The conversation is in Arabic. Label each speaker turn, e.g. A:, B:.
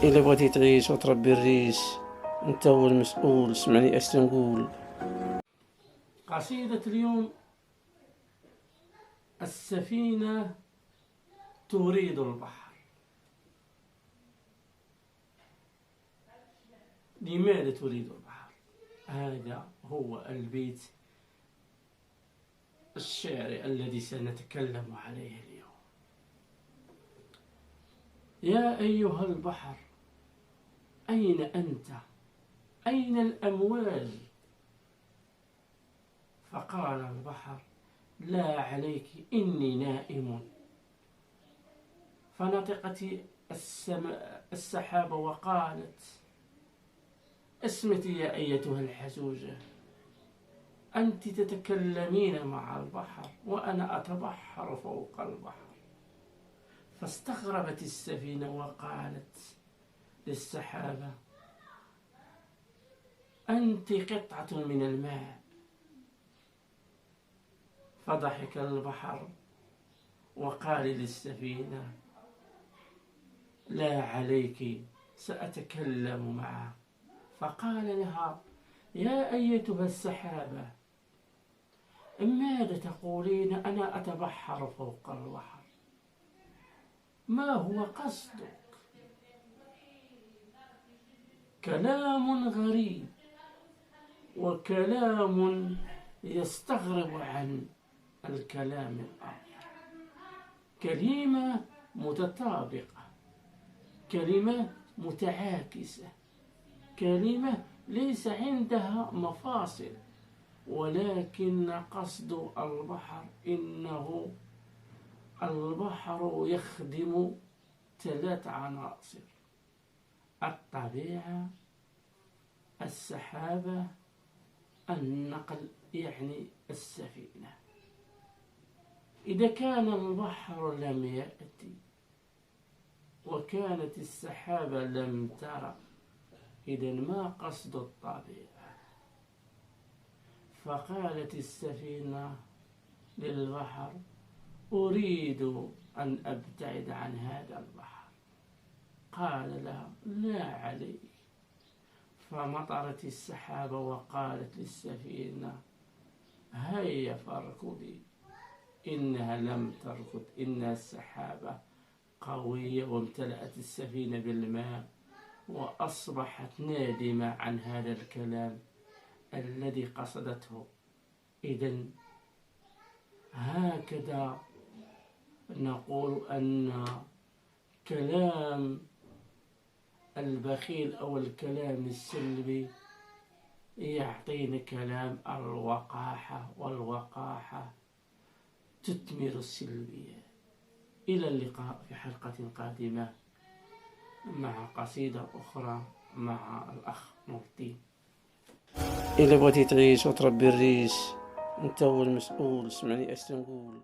A: إلا بغيتي تعيش وتربي الريش انت هو المسؤول. اسمعني اش تنقول. قصيدة اليوم: السفينة تريد البحر. لماذا تريد البحر؟ هذا هو البيت الشعري الذي سنتكلم عليه اليوم. يا أيها البحر، أين أنت؟ أين الأمواج؟ فقال البحر: لا عليك إني نائم. فنطقت السحابة وقالت: اسمتي يا أيتها الحجوجة، أنت تتكلمين مع البحر وأنا أتبحر فوق البحر. فاستغربت السفينة وقالت للسحابة: أنت قطعة من الماء. فضحك البحر وقال للسفينة: لا عليك، سأتكلم معه. فقال لها: يا أيتها السحابة، ماذا تقولين أنا أتبحر فوق البحر؟ ما هو قصدك؟ كلام غريب وكلام يستغرب عن الكلام الآخر. كلمة متطابقة، كلمة متعاكسة، كلمة ليس عندها مفاصل، ولكن قصد البحر إنه البحر يخدم 3 عناصر: الطبيعة، السحابة، النقل يعني السفينة. إذا كان البحر لم يأتي وكانت السحابة لم ترى، إذن ما قصد الطبيعة؟ فقالت السفينة للبحر: أريد أن أبتعد عن هذا البحر. قال لها: لا عليك. فمطرت السحابة وقالت للسفينة: هيا فاركضي. إنها لم تركض، إنها السحابة قوية، وامتلأت السفينة بالماء وأصبحت نادمة عن هذا الكلام الذي قصدته. إذن هكذا نقول أن كلام البخيل أو الكلام السلبي يعطينا كلام الوقاحة، والوقاحة تثمر السلبية. إلى اللقاء في حلقة قادمة مع قصيدة أخرى مع الأخ نور الدين. إلا بغيتي تعيش وتربي الريش انت هو المسؤول. اسمعني اش تنقول.